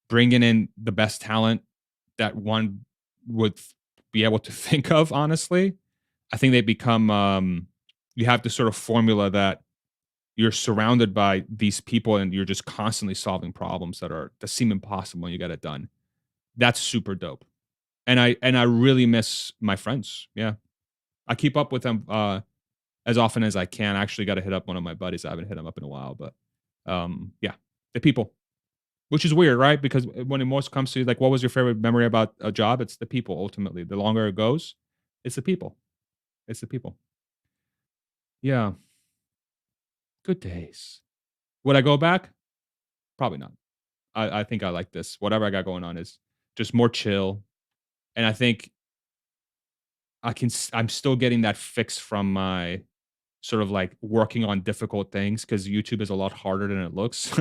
bringing in the best talent that one would be able to think of, honestly, I think they become, you have this sort of formula that you're surrounded by these people and you're just constantly solving problems that seem impossible when you get it done. That's super dope. And I really miss my friends. Yeah. I keep up with them as often as I can. I actually got to hit up one of my buddies. I haven't hit him up in a while, but yeah, the people, which is weird, right? Because when it most comes to like, what was your favorite memory about a job? It's the people. Ultimately, the longer it goes, it's the people. It's the people. Yeah, good days. Would I go back? Probably not. I think I like this. Whatever I got going on is just more chill, and I think I'm still getting that fix from my sort of like working on difficult things because YouTube is a lot harder than it looks,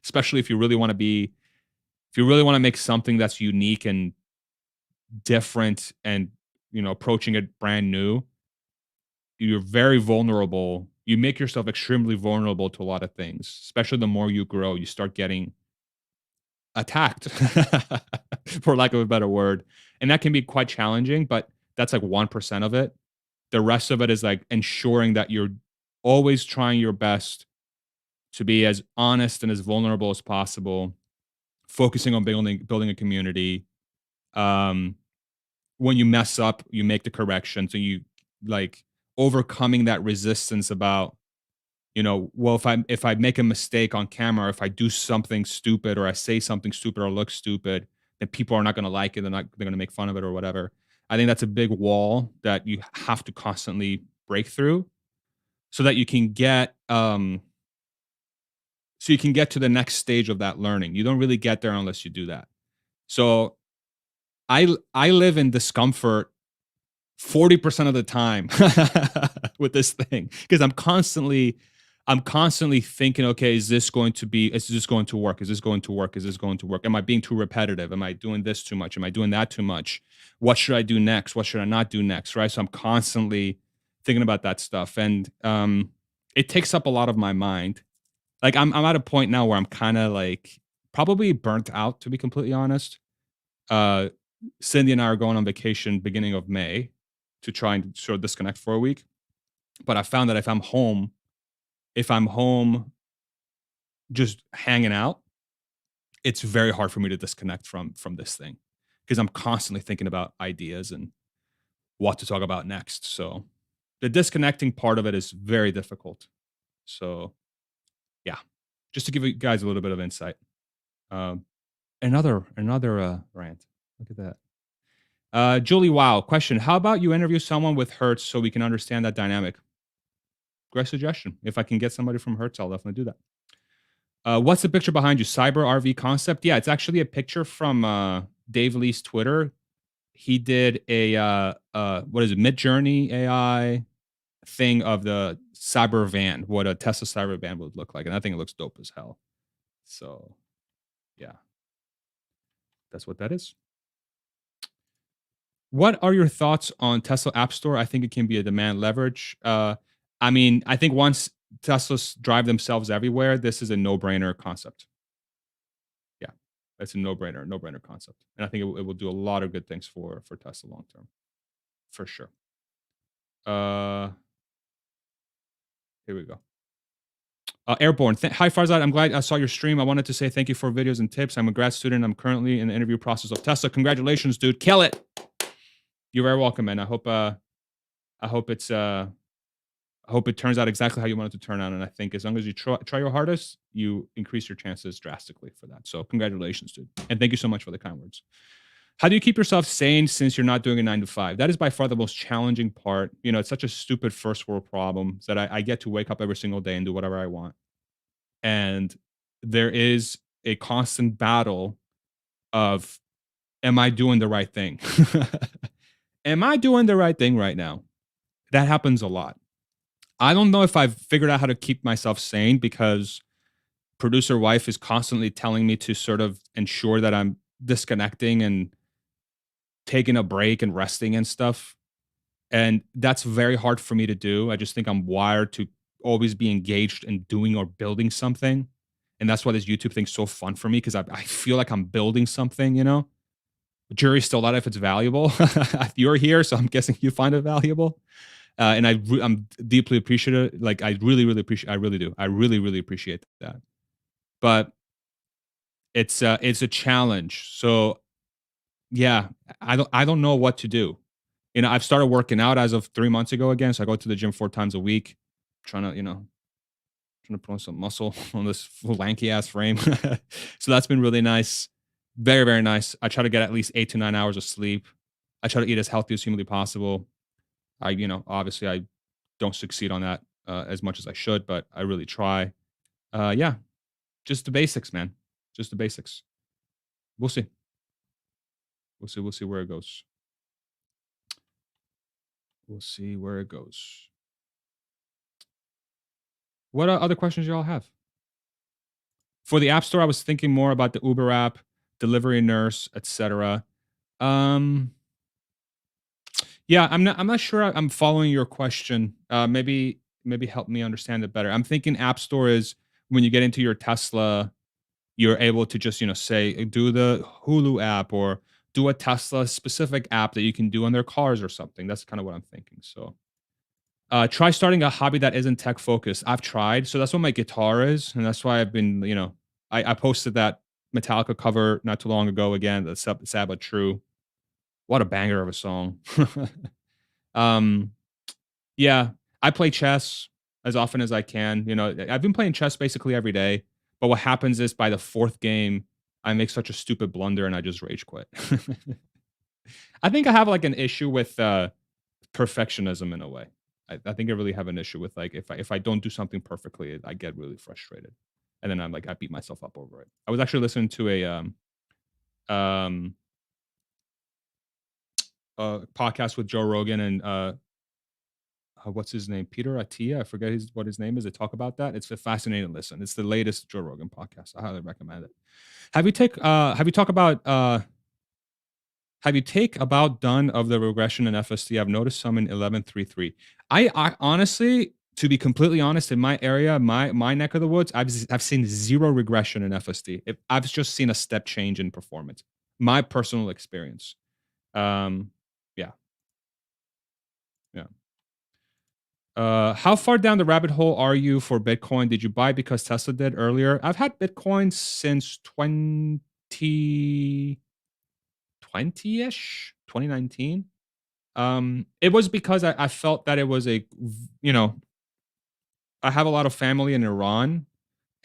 especially if you really want to make something that's unique and different and approaching it brand new. you're very vulnerable. You make yourself extremely vulnerable to a lot of things, especially the more you grow, you start getting attacked, for lack of a better word. And that can be quite challenging, but that's like 1% of it. The rest of it is like ensuring that you're always trying your best to be as honest and as vulnerable as possible, focusing on building a community. Um, when you mess up, you make the correction. So you like overcoming that resistance about, well, if I make a mistake on camera, or if I do something stupid or I say something stupid or look stupid, then people are not going to like it. They're going to make fun of it or whatever. I think that's a big wall that you have to constantly break through so that you can get to the next stage of that learning. You don't really get there unless you do that. So I live in discomfort 40% of the time with this thing because I'm constantly thinking, okay, is this going to work? Is this going to work? Is this going to work? Am I being too repetitive? Am I doing this too much? Am I doing that too much? What should I do next? What should I not do next? Right. So I'm constantly thinking about that stuff. And it takes up a lot of my mind. Like I'm at a point now where I'm kind of like probably burnt out, to be completely honest. Uh Cindy and I are going on vacation beginning of May to try and sort of disconnect for a week. But I found that if I'm home just hanging out, it's very hard for me to disconnect from this thing because I'm constantly thinking about ideas and what to talk about next. So the disconnecting part of it is very difficult. So yeah, just to give you guys a little bit of insight. Um, another rant. Look at that. Julie, wow. Question: how about you interview someone with Hertz so we can understand that dynamic? Great suggestion. If I can get somebody from Hertz, I'll definitely do that. What's the picture behind you? Cyber RV concept? Yeah, it's actually a picture from Dave Lee's Twitter. He did a what is it, Midjourney AI thing of the cyber van, what a Tesla cyber van would look like, and I think it looks dope as hell. So yeah, that's what that is. What are your thoughts on Tesla App Store? I think it can be a demand leverage. I mean, I think once Teslas drive themselves everywhere, this is a no-brainer concept. Yeah, it's a no-brainer concept, and I think it will do a lot of good things for Tesla long term, for sure. Uh, Here we go. Airborne. Hi, Farzad. I'm glad I saw your stream. I wanted to say thank you for videos and tips. I'm a grad student. I'm currently in the interview process of Tesla. Congratulations, dude. Kill it. You're very welcome, man. I hope it turns out exactly how you want it to turn out. And I think as long as you try your hardest, you increase your chances drastically for that. So congratulations, dude. And thank you so much for the kind words. How do you keep yourself sane since you're not doing a 9 to 5? That is by far the most challenging part. It's such a stupid first world problem that I get to wake up every single day and do whatever I want. And there is a constant battle of, am I doing the right thing? Am I doing the right thing right now? That happens a lot. I don't know if I've figured out how to keep myself sane because producer wife is constantly telling me to sort of ensure that I'm disconnecting and taking a break and resting and stuff. And that's very hard for me to do. I just think I'm wired to always be engaged in doing or building something. And that's why this YouTube thing's so fun for me because I feel like I'm building something, The jury's still out if it's valuable. You're here, so I'm guessing you find it valuable. And I'm deeply appreciative. Like I really, really appreciate. I really do. I really, really appreciate that. But it's a challenge. So yeah, I don't know what to do. I've started working out as of 3 months ago again. So I go to the gym 4 times a week, trying to put on some muscle on this lanky ass frame. So that's been really nice. Very, very nice. I try to get at least 8 to 9 hours of sleep. I try to eat as healthy as humanly possible. Obviously I don't succeed on that as much as I should, but I really try. Yeah, just the basics, man. Just the basics. We'll see. We'll see where it goes. We'll see where it goes. What other questions y'all have? For the App Store, I was thinking more about the Uber app, delivery nurse, etc. Yeah, I'm not sure I'm following your question. Maybe help me understand it better. I'm thinking App Store is when you get into your Tesla, you're able to just, say, do the Hulu app or do a Tesla specific app that you can do on their cars or something. That's kind of what I'm thinking. So, try starting a hobby that isn't tech focused. I've tried. So that's what my guitar is. And that's why I've been, I posted that Metallica cover not too long ago again. That's sad but true. What a banger of a song. um, Yeah, I play chess as often as I can. I've been playing chess basically every day, but what happens is by the 4th game, I make such a stupid blunder and I just rage quit. I think I have, like, an issue with, perfectionism in a way. I think I really have an issue with, like, if I don't do something perfectly, I get really frustrated, and then I beat myself up over it. I was actually listening to um, a podcast with Joe Rogan and, what's his name? Peter Attia. I forget what his name is. They talk about that. It's a fascinating listen. It's the latest Joe Rogan podcast. I highly recommend it. Have you take about done of the regression in FSD? I've noticed some in 11.3.3. I honestly, to be completely honest, in my area, my neck of the woods, I've seen zero regression in FSD. I've just seen a step change in performance. My personal experience. Um, yeah, yeah. How far down the rabbit hole are you for Bitcoin? Did you buy because Tesla did earlier? I've had Bitcoin since 2020-ish, 2019. It was because I felt that it was I have a lot of family in Iran,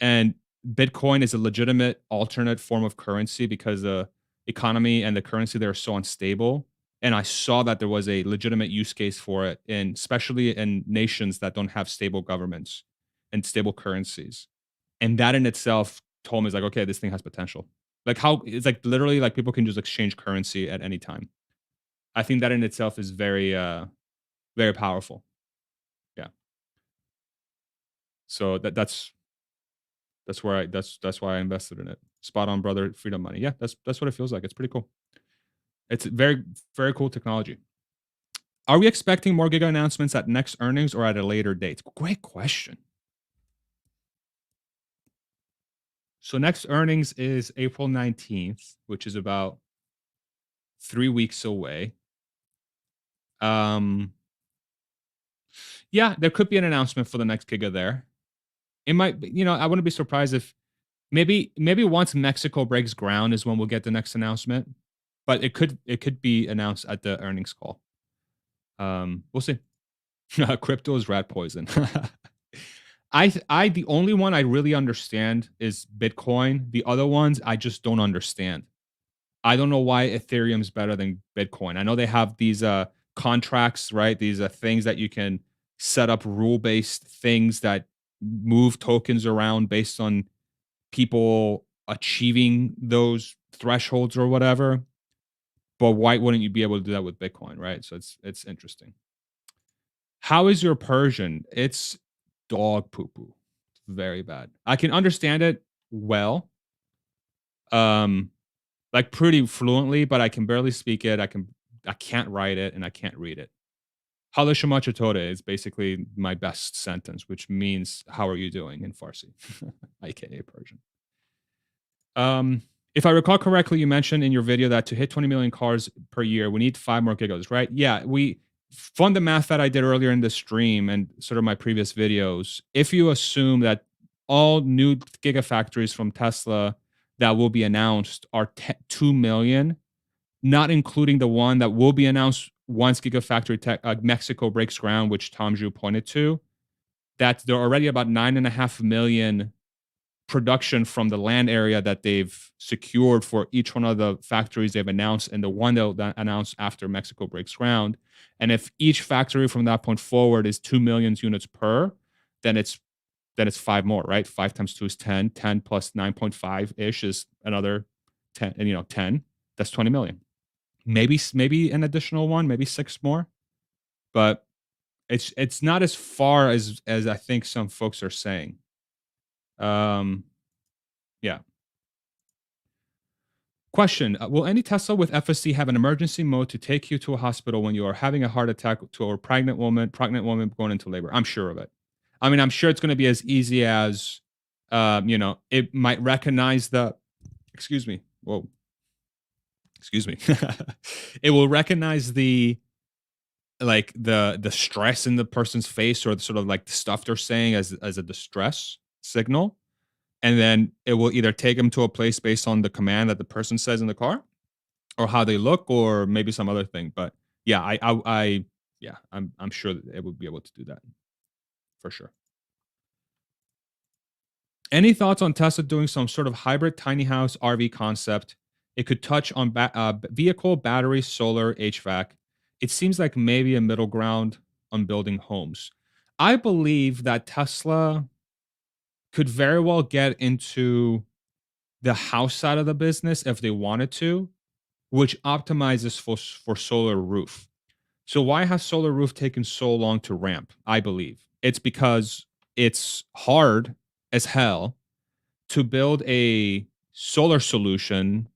and Bitcoin is a legitimate alternate form of currency because the economy and the currency there are so unstable. And I saw that there was a legitimate use case for it, in especially in nations that don't have stable governments and stable currencies. And that in itself told me, it's like, okay, this thing has potential. Like how it's like literally like people can just exchange currency at any time. I think that in itself is very powerful. Yeah. So that's where that's why I invested in it. Spot on, brother. Freedom money. Yeah, that's what it feels like. It's pretty cool. It's very cool technology. Are we expecting more Giga announcements at next earnings or at a later date? Great question. So next earnings is April 19th, which is about 3 weeks away. Um, yeah, there could be an announcement for the next Giga there. It might be, I wouldn't be surprised if maybe once Mexico breaks ground is when we'll get the next announcement. But it could be announced at the earnings call. We'll see. Crypto is rat poison. The only one I really understand is Bitcoin. The other ones I just don't understand. I don't know why Ethereum's better than Bitcoin. I know they have these contracts, right? These things that you can set up rule-based things that move tokens around based on people achieving those thresholds or whatever. But why wouldn't you be able to do that with Bitcoin, right? So it's interesting. How is your Persian? It's dog poo poo. Very bad. I can understand it well, um, like pretty fluently, but I can barely speak it. I can't write it and I can't read it. Hala shama chatore is basically my best sentence, which means how are you doing in Farsi, aka Persian. Um, if I recall correctly, you mentioned in your video that to hit 20 million cars per year, we need 5 more gigos, right? Yeah, from the math that I did earlier in the stream and sort of my previous videos, if you assume that all new gigafactories from Tesla that will be announced are 2 million, not including the one that will be announced once Gigafactory Mexico breaks ground, which Tom Zhu pointed to, that there are already about 9.5 million production from the land area that they've secured for each one of the factories they've announced and the one they'll announce after Mexico breaks ground. And if each factory from that point forward is 2 million units per, then it's 5 more, right? 5 times 2 is 10. 10 plus 9.5 ish is another 10, and 10. That's 20 million. Maybe an additional one, maybe 6 more, but it's not as far as I think some folks are saying. Yeah. Question: will any Tesla with FSD have an emergency mode to take you to a hospital when you are having a heart attack to a pregnant woman going into labor? I'm sure of it. I mean, I'm sure it's going to be as easy as, it might recognize the. Excuse me. Whoa. Excuse me. It will recognize the stress in the person's face, or the sort of like the stuff they're saying as a distress signal, and then it will either take them to a place based on the command that the person says in the car, or how they look, or maybe some other thing. But yeah, yeah, I'm sure that it would be able to do that for sure. Any thoughts on Tesla doing some sort of hybrid tiny house RV concept? It could touch on vehicle, battery, solar, HVAC. It seems like maybe a middle ground on building homes. I believe that Tesla could very well get into the house side of the business if they wanted to, which optimizes for solar roof. So why has solar roof taken so long to ramp? I believe it's because it's hard as hell to build a solar solution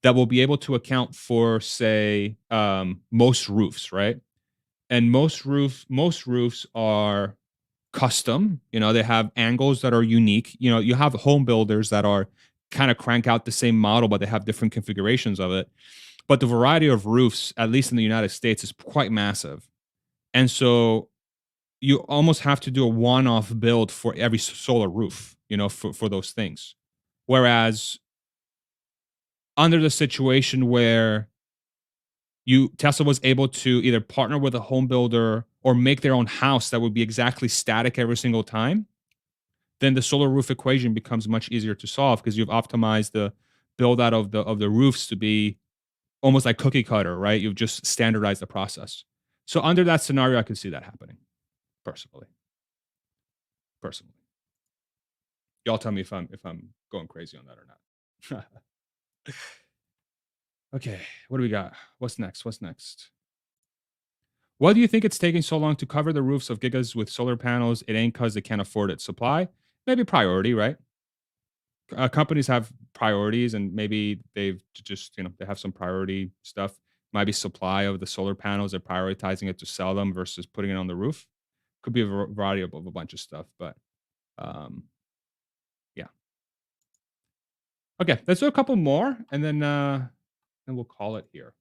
that will be able to account for, say, most roofs, right? And most roofs are custom. They have angles that are unique. You have home builders that are kind of crank out the same model, but they have different configurations of it. But the variety of roofs, at least in the United States, is quite massive. And so you almost have to do a one-off build for every solar roof, for those things. Whereas under the situation where Tesla was able to either partner with a home builder or make their own house that would be exactly static every single time, then the solar roof equation becomes much easier to solve because you've optimized the build out of the roofs to be almost like cookie cutter, right? You've just standardized the process. So under that scenario, I could see that happening personally. Personally, y'all tell me if I'm going crazy on that or not. Okay, what do we got? What's next? What's next? Why do you think it's taking so long to cover the roofs of gigas with solar panels? It ain't because they can't afford it. Supply, maybe priority, right? Companies have priorities, and maybe they've just they have some priority stuff. Might be supply of the solar panels. They're prioritizing it to sell them versus putting it on the roof. Could be a variety of a bunch of stuff, but um, yeah. Okay, let's do a couple more, and then we'll call it here.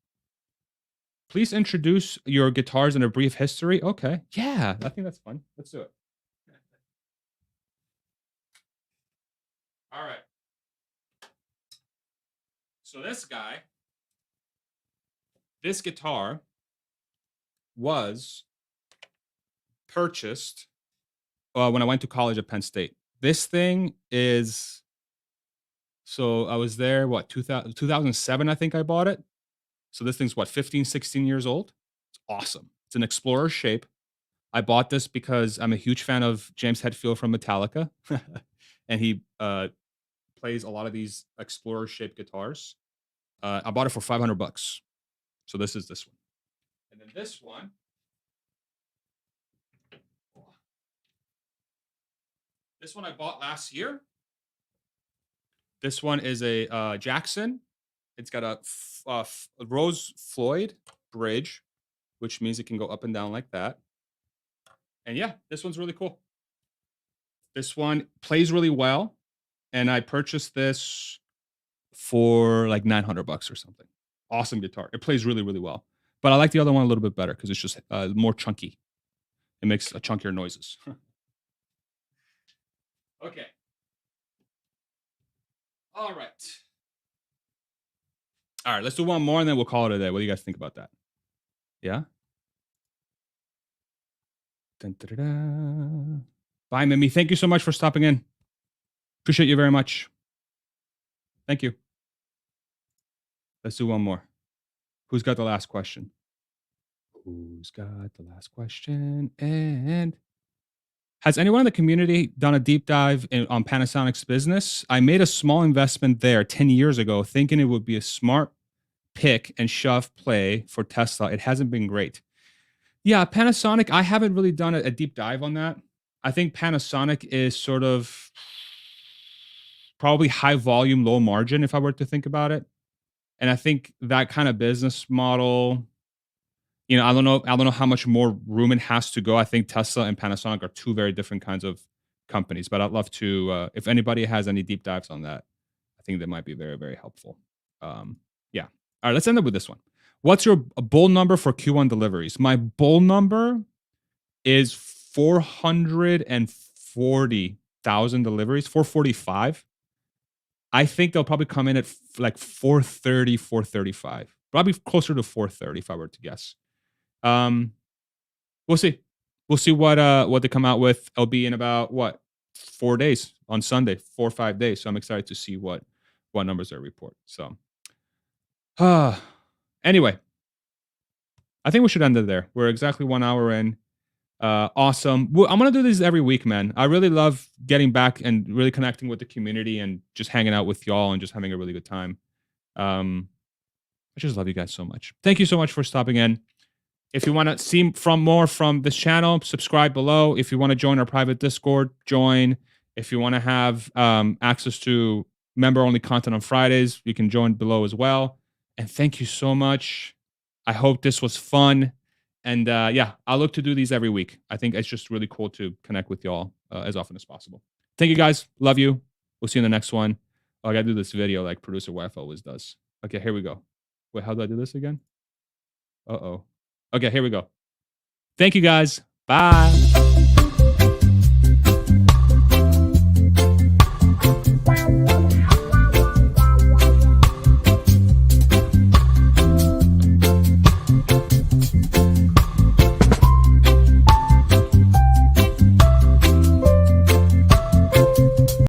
Please introduce your guitars in a brief history. Okay, yeah, I think that's fun. Let's do it. All right. So this guitar was purchased when I went to college at Penn State. This thing is, so I was there, what, 2007, I think I bought it. So this thing's what, 15, 16 years old? It's awesome. It's an Explorer shape. I bought this because I'm a huge fan of James Hetfield from Metallica. And he plays a lot of these Explorer shaped guitars. I bought it for $500. So this is this one. And then this one. This one I bought last year. This one is a Jackson. It's got a Rose Floyd bridge, which means it can go up and down like that. And yeah, this one's really cool. This one plays really well. And I purchased this for like $900 or something. Awesome guitar. It plays really, really well. But I like the other one a little bit better because it's just more chunky. It makes chunkier noises. Okay. All right. All right, let's do one more and then we'll call it a day. What do you guys think about that? Yeah? Dun, da, da, da. Bye, Mimi. Thank you so much for stopping in. Appreciate you very much. Thank you. Let's do one more. Who's got the last question? Who's got the last question? And has anyone in the community done a deep dive on Panasonic's business? I made a small investment there 10 years ago, thinking it would be a smart pick and shove play for Tesla. It hasn't been great. Yeah, Panasonic, I haven't really done a deep dive on that. I think Panasonic is sort of probably high volume, low margin, if I were to think about it. And I think that kind of business model, you know, I don't know how much more room it has to go. I think Tesla and Panasonic are two very different kinds of companies, but I'd love to, if anybody has any deep dives on that, I think that might be very, very helpful. Yeah. All right, let's end up with this one. What's your bull number for Q1 deliveries? My bull number is 440,000 deliveries, 445. I think they'll probably come in at like 430, 435. Probably closer to 430 if I were to guess. Um, we'll see. We'll see what they come out with. It'll be in about what 4 days on Sunday, 4 or 5 days. So I'm excited to see what numbers they report. So, anyway, I think we should end it there. We're exactly 1 hour in. Awesome. Well, I'm gonna do this every week, man. I really love getting back and really connecting with the community and just hanging out with y'all and just having a really good time. I just love you guys so much. Thank you so much for stopping in. If you want to see more from this channel, subscribe below. If you want to join our private Discord, join. If you want to have access to member-only content on Fridays, you can join below as well. And thank you so much. I hope this was fun. And yeah, I'll look to do these every week. I think it's just really cool to connect with y'all as often as possible. Thank you guys. Love you. We'll see you in the next one. Oh, I got to do this video like producer wife always does. Okay, here we go. Wait, how do I do this again? Uh-oh. Okay, here we go. Thank you guys. Bye.